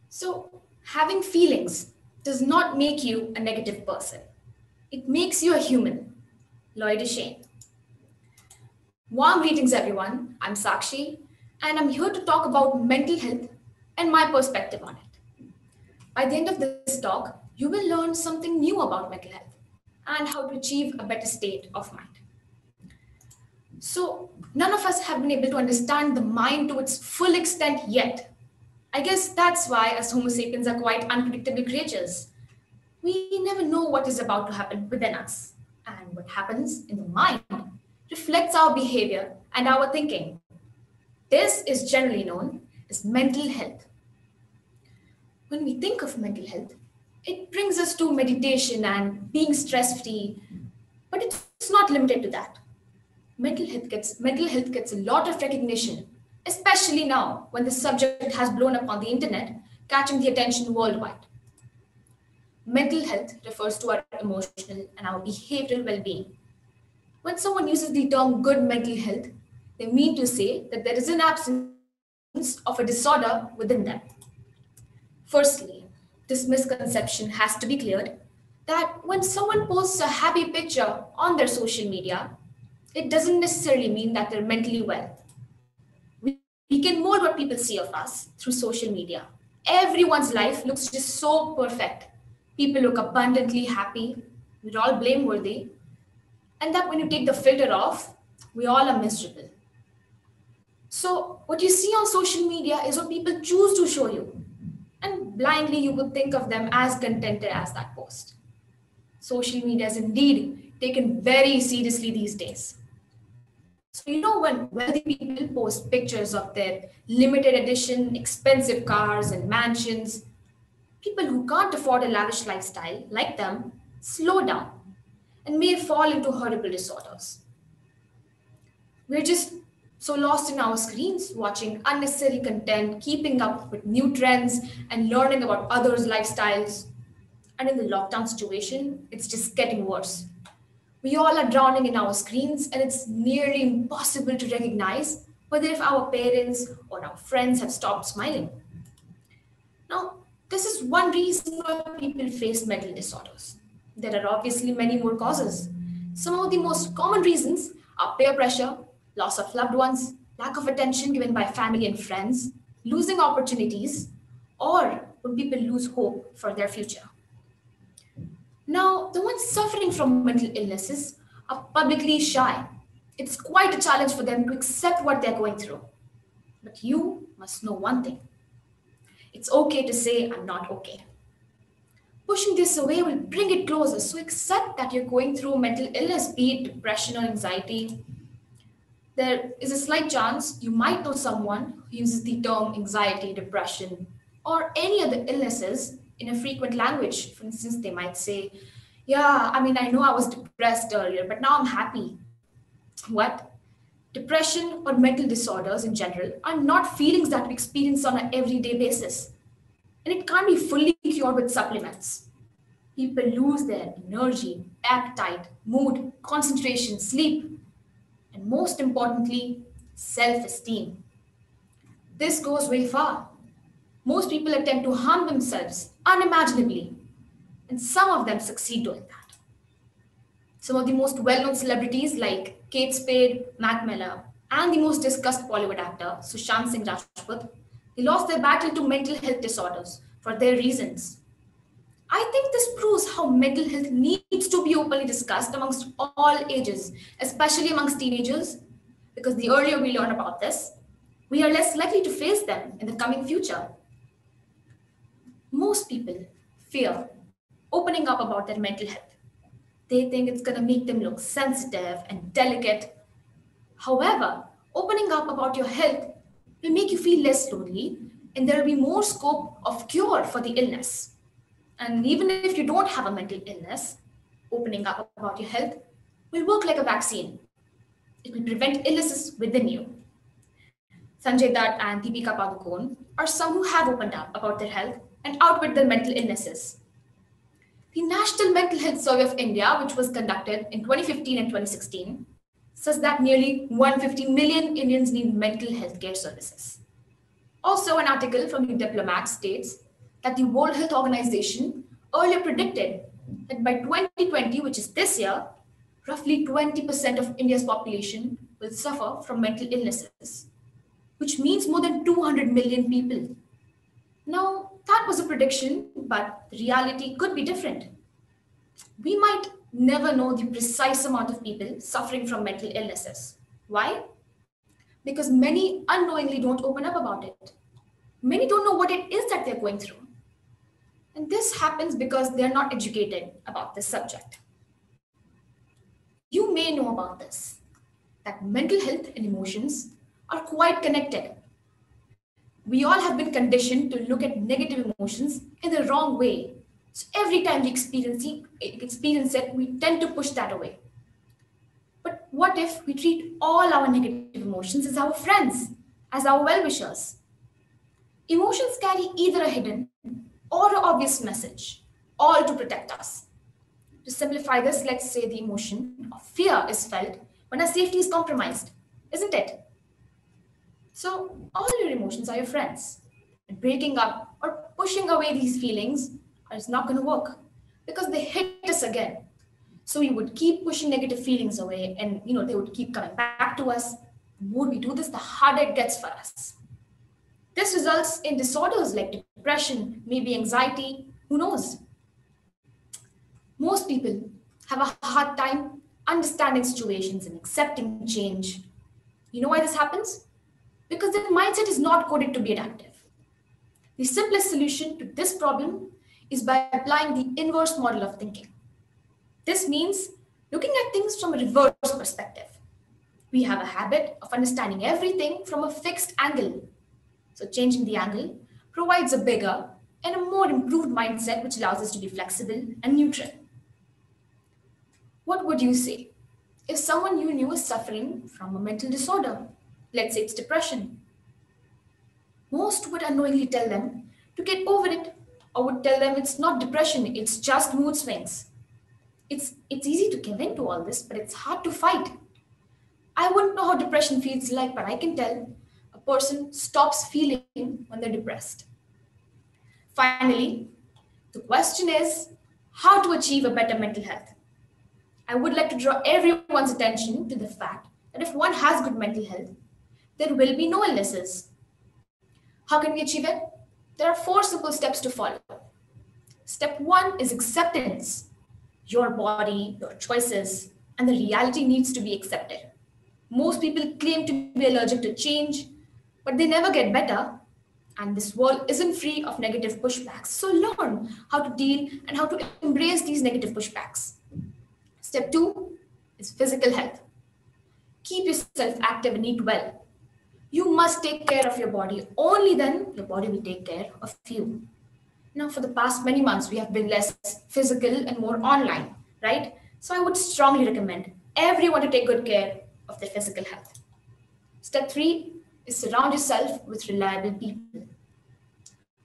So, having feelings does not make you a negative person. It makes you a human. Lloyd Shane. Warm greetings, everyone. I'm Sakshi, and I'm here to talk about mental health and my perspective on it. By the end of this talk, you will learn something new about mental health and how to achieve a better state of mind. So, none of us have been able to understand the mind to its full extent yet. I guess that's why us Homo sapiens are quite unpredictable creatures. We never know what is about to happen within us. And what happens in the mind reflects our behavior and our thinking. This is generally known as mental health. When we think of mental health, it brings us to meditation and being stress free, but it's not limited to that. Mental health gets a lot of recognition, especially now when the subject has blown up on the internet, catching the attention worldwide. Mental health refers to our emotional and our behavioral well-being. When someone uses the term good mental health, they mean to say that there is an absence of a disorder within them. Firstly, this misconception has to be cleared that when someone posts a happy picture on their social media, it doesn't necessarily mean that they're mentally well. We can mold what people see of us through social media. Everyone's life looks just so perfect. People look abundantly happy. We're all blameworthy. And that when you take the filter off, we all are miserable. So, what you see on social media is what people choose to show you. And blindly, you would think of them as contented as that post. Social media is indeed taken very seriously these days. So, when wealthy people post pictures of their limited edition, expensive cars and mansions, people who can't afford a lavish lifestyle like them slow down and may fall into horrible disorders. We're just so lost in our screens, watching unnecessary content, keeping up with new trends, and learning about others' lifestyles. And in the lockdown situation, it's just getting worse. We all are drowning in our screens, and it's nearly impossible to recognize whether if our parents or our friends have stopped smiling. Now, this is one reason why people face mental disorders. There are obviously many more causes. Some of the most common reasons are peer pressure, loss of loved ones, lack of attention given by family and friends, losing opportunities, or when people lose hope for their future. Now, the ones suffering from mental illnesses are publicly shy. It's quite a challenge for them to accept what they're going through. But you must know one thing. It's okay to say, I'm not okay. Pushing this away will bring it closer. So accept that you're going through mental illness, be it depression or anxiety. There is a slight chance you might know someone who uses the term anxiety, depression, or any other illnesses in a frequent language. For instance, they might say, yeah, I know I was depressed earlier, but now I'm happy. What? Depression or mental disorders in general are not feelings that we experience on an everyday basis. And it can't be fully cured with supplements. People lose their energy, appetite, mood, concentration, sleep, and most importantly, self-esteem. This goes way far. Most people attempt to harm themselves unimaginably, and some of them succeed doing that. Some of the most well-known celebrities like Kate Spade, Mac Miller, and the most discussed Bollywood actor, Sushant Singh Rajput, they lost their battle to mental health disorders for their reasons. I think this proves how mental health needs to be openly discussed amongst all ages, especially amongst teenagers, because the earlier we learn about this, we are less likely to face them in the coming future. Most people fear opening up about their mental health. They think it's going to make them look sensitive and delicate. However, opening up about your health will make you feel less lonely, and there will be more scope of cure for the illness. And even if you don't have a mental illness, opening up about your health will work like a vaccine. It will prevent illnesses within you. Sanjay Dutt and Deepika Padukone are some who have opened up about their health and outwit their mental illnesses. The National Mental Health Survey of India, which was conducted in 2015 and 2016, says that nearly 150 million Indians need mental health care services. Also, an article from the Diplomat states that the World Health Organization earlier predicted that by 2020, which is this year, roughly 20% of India's population will suffer from mental illnesses, which means more than 200 million people. Now, that was a prediction, but the reality could be different. We might never know the precise amount of people suffering from mental illnesses. Why? Because many unknowingly don't open up about it. Many don't know what it is that they're going through. And this happens because they're not educated about this subject. You may know about this, that mental health and emotions are quite connected. We all have been conditioned to look at negative emotions in the wrong way. So every time we experience it, we tend to push that away. But what if we treat all our negative emotions as our friends, as our well-wishers? Emotions carry either a hidden or an obvious message, all to protect us. To simplify this, let's say the emotion of fear is felt when our safety is compromised, isn't it? So all your emotions are your friends. And breaking up or pushing away these feelings is not going to work because they hit us again. So we would keep pushing negative feelings away and they would keep coming back to us. The more we do this, the harder it gets for us. This results in disorders like depression, maybe anxiety, who knows? Most people have a hard time understanding situations and accepting change. You know why this happens? Because their mindset is not coded to be adaptive. The simplest solution to this problem is by applying the inverse model of thinking. This means looking at things from a reverse perspective. We have a habit of understanding everything from a fixed angle. So changing the angle provides a bigger and a more improved mindset which allows us to be flexible and neutral. What would you say if someone you knew is suffering from a mental disorder? Let's say it's depression. Most would unknowingly tell them to get over it, or would tell them it's not depression, it's just mood swings. It's easy to give in to all this, but it's hard to fight. I wouldn't know how depression feels like, but I can tell a person stops feeling when they're depressed. Finally, the question is how to achieve a better mental health. I would like to draw everyone's attention to the fact that if one has good mental health, there will be no illnesses. How can we achieve it? There are 4 simple steps to follow. Step 1 is acceptance. Your body, your choices, and the reality needs to be accepted. Most people claim to be allergic to change, but they never get better. And this world isn't free of negative pushbacks. So learn how to deal and how to embrace these negative pushbacks. Step 2 is physical health. Keep yourself active and eat well. You must take care of your body. Only then your body will take care of you. Now, for the past many months, we have been less physical and more online, right? So I would strongly recommend everyone to take good care of their physical health. Step 3 is surround yourself with reliable people.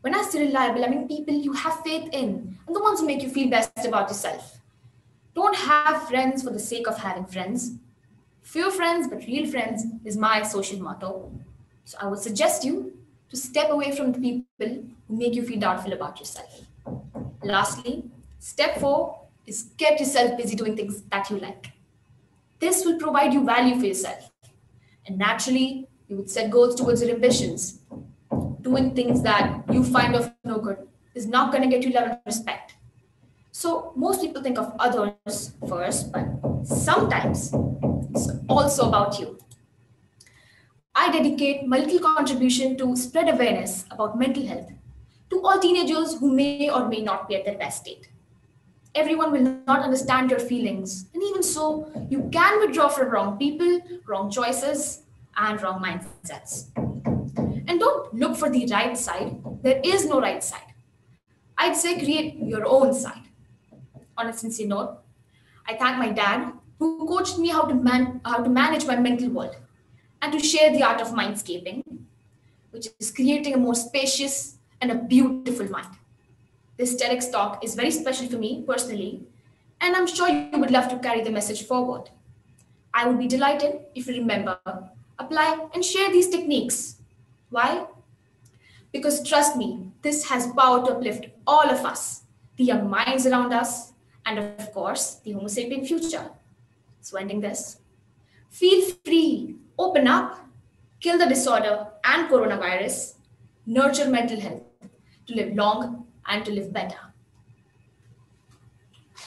When I say reliable, I mean people you have faith in and the ones who make you feel best about yourself. Don't have friends for the sake of having friends. Few friends, but real friends is my social motto. So I would suggest you to step away from the people who make you feel doubtful about yourself. Lastly, step 4 is get yourself busy doing things that you like. This will provide you value for yourself. And naturally, you would set goals towards your ambitions. Doing things that you find of no good is not going to get you love and respect. So most people think of others first, but sometimes it's also about you. I dedicate my little contribution to spread awareness about mental health to all teenagers who may or may not be at their best state. Everyone will not understand your feelings, and even so, you can withdraw from wrong people, wrong choices, and wrong mindsets. And don't look for the right side. There is no right side. I'd say create your own side. On a sincere note, I thank my dad who coached me how to manage my mental world and to share the art of mindscaping, which is creating a more spacious and a beautiful mind. This TEDx talk is very special for me personally, and I'm sure you would love to carry the message forward. I would be delighted if you remember, apply, and share these techniques. Why? Because trust me, this has power to uplift all of us, the young minds around us, and of course, the Homo sapien future. So, ending this, feel free, open up, kill the disorder and coronavirus, nurture mental health to live long and to live better.